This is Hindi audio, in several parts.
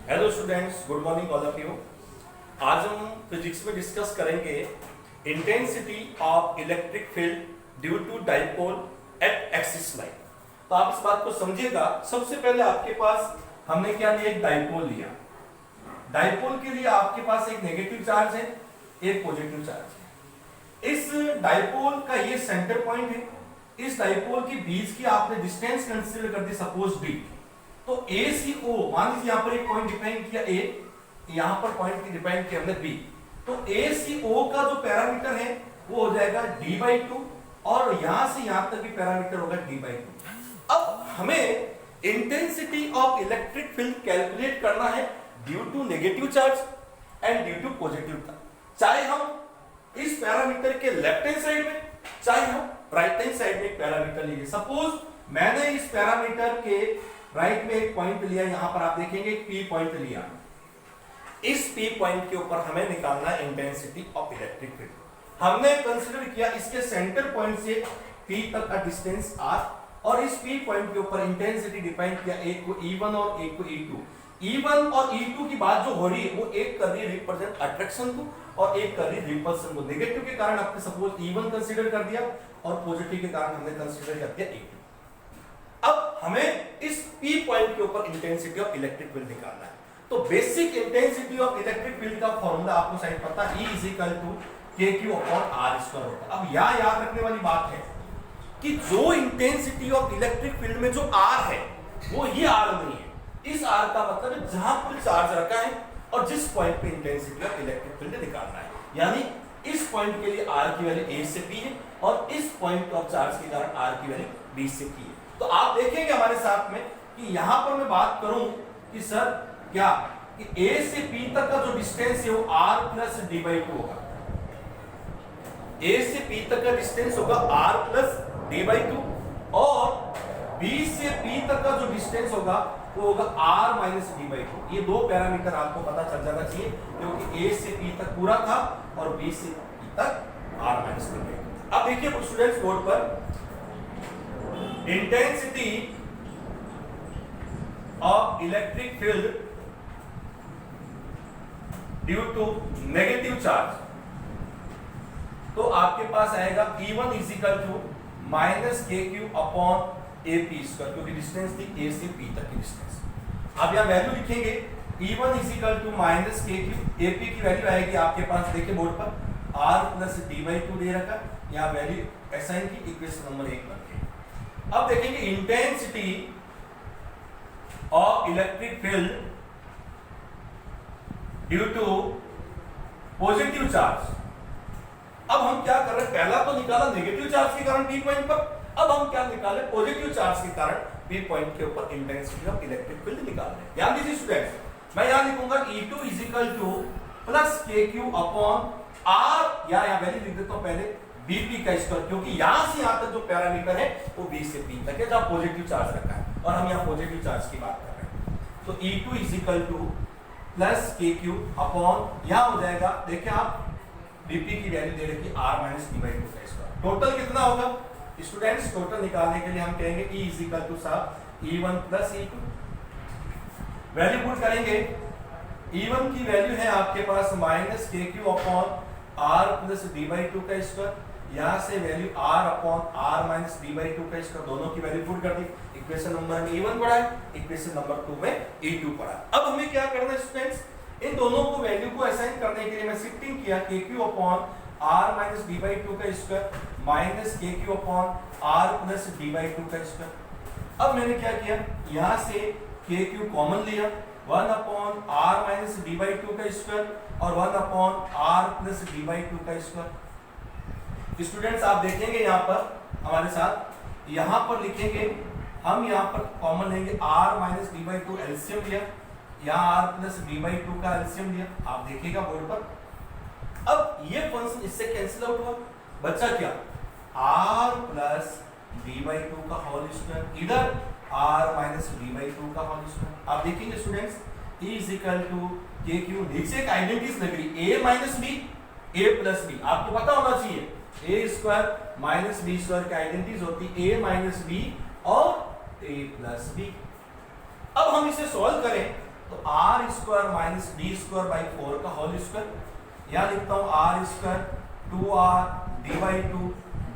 Hello students, good morning all of you. आज हम फिजिक्स में डिस्कस करेंगे intensity of electric field due to dipole at axis line. तो आप इस बात को समझिएगा। सबसे पहले आपके पास हमने क्या लिया, एक डाइपोल लिया। डाइपोल के लिए आपके पास एक नेगेटिव चार्ज है, एक पॉजिटिव चार्ज है। इस डाइपोल का ये सेंटर पॉइंट है। इस डाइपोल के बीच की आपने डिस्टेंस कंसीडर कर दी, सपोज डी। तो ए सी ओ, मान लीजिए यहां पर एक पॉइंट डिफाइन किया ए, यहां पर पॉइंट डिफाइन किया हमने बी। तो ए सी ओ का जो पैरामीटर है वो हो जाएगा डी बाई टू, और यहां से यहां तक की पैरामीटर होगा डी बाई टू। अब हमें intensity of electric field calculate करना है due to negative charge and due to positive charge. चाहे हम इस पैरामीटर के लेफ्ट हैंड साइड में, चाहे हम राइट हैंड साइड में एक पैरामीटर लीजिए। सपोज मैंने इस पैरामीटर के राइट में एक पॉइंट लिया, यहां पर आप देखेंगे एक पी पॉइंट लिया। इस पी पॉइंट के ऊपर हमें निकालना इंटेंसिटी ऑफ इलेक्ट्रिक फील्ड। हमने कंसीडर किया इसके सेंटर पॉइंट से पी तक का डिस्टेंस आर, और इस पी पॉइंट के ऊपर इंटेंसिटी डिफाइन किया, एक को E1 और एक को E2। E1 और E2 की बात जो हो रही है वो एक कर रही है रिप्रेजेंट अट्रैक्शन को और एक कर रही है रिपल्सन को। नेगेटिव के कारण आपने सपोज E1 कंसीडर कर दिया और पॉजिटिव के कारण हमने कंसीडर कर दिया E2। अब हमें इस P पॉइंट के ऊपर इंटेंसिटी ऑफ इलेक्ट्रिक फील्ड निकालना है। तो basic intensity of electric field का फॉर्मूला आपको शायद पता है, E = KQ/R² होता है। अब यहां याद रखने वाली बात है कि जो इंटेंसिटी ऑफ इलेक्ट्रिक फील्ड में जो R है वो ये R नहीं है। इस R का मतलब है जहां पर चार्ज रखा है और जिस पॉइंट पे इंटेंसिटी ऑफ इलेक्ट्रिक फील्ड निकालना है। यानी इस पॉइंट के लिए R की वैल्यू A से P है और इस पॉइंट ऑफ चार्ज के कारण R की वैल्यू B से P है। तो आप देखेंगे हमारे साथ में कि यहां पर मैं बात करूं कि सर क्या कि A से P तक का जो डिस्टेंस है वो R plus D by to होगा। A से P तक का डिस्टेंस होगा R plus D by to, और B से P तक का जो डिस्टेंस होगा वो होगा R minus D by to. ये दो पैरामीटर आपको पता चल जाना चाहिए, क्योंकि A से P तक पूरा था और B से P तक R minus D by two. अब देखिए स्टूडेंट्स बोर्ड पर intensity of electric field due to negative charge, तो आपके पास आएगा E1 -KQ/AP², क्योंकि डिस्टेंस थी A से P तक की डिस्टेंस। अब यहां वैल्यू लिखेंगे, E1 -KQ, AP की वैल्यू आएगी आपके पास, देखिए बोर्ड पर R plus D by two दे रखा, यहां वैल्यू असाइन की इक्वेशन नंबर 1 बनती है। अब देखेंगे intensity of electric field due to positive charge. अब हम क्या कर रहे हैं, पहला तो निकाला नेगेटिव चार्ज के कारण P पॉइंट पर, अब हम क्या निकाले, पॉजिटिव चार्ज के कारण P पॉइंट के ऊपर इंटेंसिटी ऑफ इलेक्ट्रिक फील्ड निकाल रहे हैं। ध्यान दीजिए स्टूडेंट्स, मैं यहां लिखूंगा E2 + KQ/R, या वैल्यू लिख देता हूं पहले Bp², क्योंकि यहां से यहां तक जो पैरामीटर है वो B से P तक है, जहां पॉजिटिव चार्ज रखा है, और हम यहां पॉजिटिव चार्ज की बात कर रहे हैं। तो E2 + KQ/ यहां हो जाएगा, देखिए आप Bp की वैल्यू दे रखी R minus D by to. Total कितना होगा स्टूडेंट्स, टोटल निकालने के लिए हम कहेंगे E E1 + E2। Value put करेंगे, E1 की वैल्यू है आपके पास -KQ/R plus D by two का स्क्वायर, यहां से value R/R minus D by two का स्क्वायर, दोनों की वैल्यू पुट कर दी। इक्वेशन नंबर में E1 पढ़ा है, इक्वेशन नंबर 2 में E2 पढ़ा है। अब हमें क्या करना है स्टूडेंट्स, इन दोनों को वैल्यू को असाइन करने के लिए मैं शिफ्टिंग किया, KQ/R minus D by two का square minus KQ/R plus D by two का स्क्वायर। अब मैंने क्या किया, यहां से KQ कॉमन लिया, 1/R minus D by two का स्क्वायर और 1/R plus D by two का स्क्वायर। स्टूडेंट्स आप देखेंगे यहां पर हमारे साथ, यहां पर लिखेंगे हम, यहां पर कॉमन लेंगे R minus D by to, LCM लिया, यहां R plus D by two का एलसीएम लिया, आप देखिएगा बोर्ड पर। अब ये फंक्शन इससे कैंसिल आउट हुआ, बचा क्या, R plus D by two का होल स्क्वायर, इधर R minus D by two का होल स्क्वायर। आप देखेंगे स्टूडेंट्स E KQ, नीचे एक आइडेंटिटीज लग रही, A minus B, A plus B, आपको पता होना चाहिए A² माइनस B² की आइडेंटिटीज होती A माइनस B और A प्लस B। अब हम इसे सॉल्व करें तो R² square minus d square by 4 का होल स्क्वायर, यहाँ लिखता हूँ R square 2r d by 2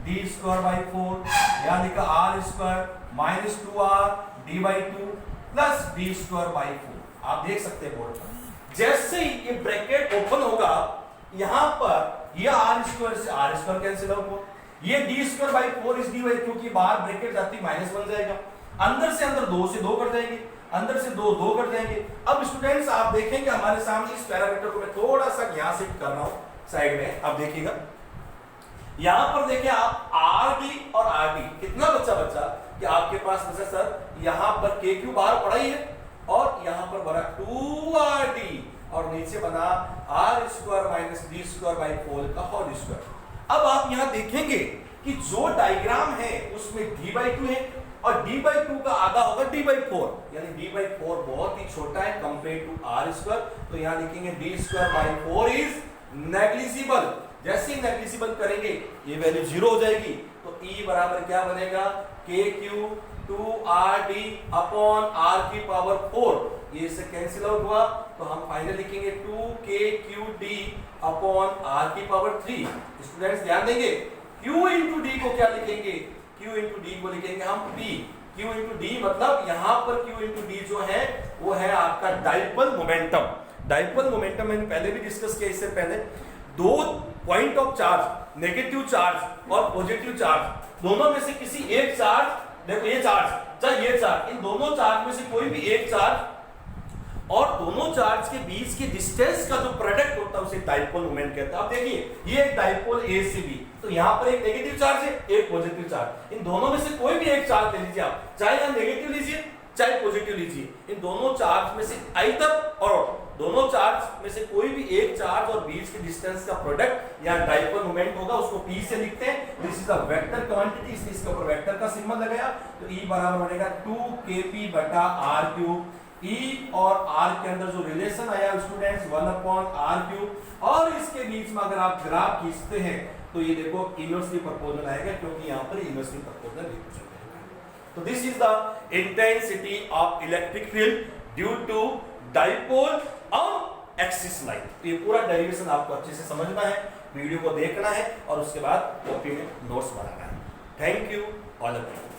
d square by 4, यहाँ लिखा R square minus 2r d by 2 plus d square by 4। आप देख सकते हैं बोर्ड पर, जैसे ही ये ब्रैकेट ओपन होगा यहाँ पर ये आर स्क्वायर से आर स्क्वायर कैंसिल आउट, ये डी स्क्वायर बाई 4 इस डी बाई, क्योंकि बाहर ब्रैकेट जाती माइनस बन जाएगा, अंदर से अंदर 2 से 2 कर जाएंगे, अंदर से 2 2 कर जाएंगे। अब स्टूडेंट्स आप देखेंगे हमारे सामने इस पैरामीटर को मैं थोड़ा सा यहाँ शिफ्ट कर रहा हूँ साइड में, आप देखिएगा यहां पर देखिए आप आर डी और आर डी कितना बच्चा कि आपके पास बचा सर यहां पर के क्यू बाहर पड़ा ही है और यहां पर बना 2rd और नीचे बना R square minus d square by 4 का होल स्क्वायर। अब आप यहां देखेंगे कि जो डायग्राम है उसमें d बाई 2 है और d बाई 2 का आधा होगा d बाई 4, यानी d बाई 4 बहुत ही छोटा है कंपेयर टू आर स्क्वायर, तो यहां लिखेंगे d square by 4 is negligible. जैसे ही नेग्लिजिबल करेंगे ये वैल्यू 0 हो जाएगी, तो E बराबर क्या बनेगा KQ 2RD अपॉन R की पावर 4, ये इससे कैंसिल आउट हुआ तो हम फाइनल लिखेंगे 2KQD अपॉन R की पावर 3। स्टूडेंट्स ध्यान देंगे Q इंटू D को क्या लिखेंगे, Q इंटू D को लिखेंगे हम P, Q इंटू D मतलब यहाँ पर Q इंटू D जो है वो है आपका डाइपोल मोमेंटम। डाइपोल मोमेंटम मैंने पहले भी डिस्कस किया, इससे पहले दो point of charge negative charge और पॉजिटिव चार्ज दोनों में से किसी एक चार्ज, देखो ये चार्ज चाहे ये चार्ज, इन दोनों चार्ज में से कोई भी एक चार्ज और दोनों चार्ज के बीच के डिस्टेंस का जो प्रोडक्ट होता है उसे डाइपोल मोमेंट कहते हैं। आप देखिए ये एक डाइपोल ए से बी, तो यहाँ पर एक नेगेटिव चार्ज है एक पॉजिटिव चार्ज, इन दोनों में से कोई भी एक चार्ज ले लीजिए आप, चाहे यहाँ नेगेटिव लीजिए चाहे पॉजिटिव लीजिए, इन दोनों चार्ज में से आइदर और दोनों चार्ज में से कोई भी एक चार्ज और बीच के डिस्टेंस का प्रोडक्ट या डाइपोल मोमेंट होगा, उसको P से लिखते हैं। This is a vector quantity, इसलिए इसके ऊपर वेक्टर का सिंबल लगाया, तो E बराबर बनेगा 2kp बटा r क्यूब। E और r के अंदर जो रिलेशन आया स्टूडेंट्स 1 अपॉन r क्यूब, और इसके बीच में अगर आप ग्राफ खींचते हैं तो ये देखो इनवर्सली प्रोपोर्शनल आएगा, क्योंकि यहाँ पर इनवर्सली प्रोपोर्शनल रिलेशन है। तो this is the intensity of electric field due to dipole on axis line. तो ये पूरा डेरिवेशन आपको अच्छे से समझना है, वीडियो को देखना है और उसके बाद कॉपी में नोट्स बनाना है। Thank you all of you.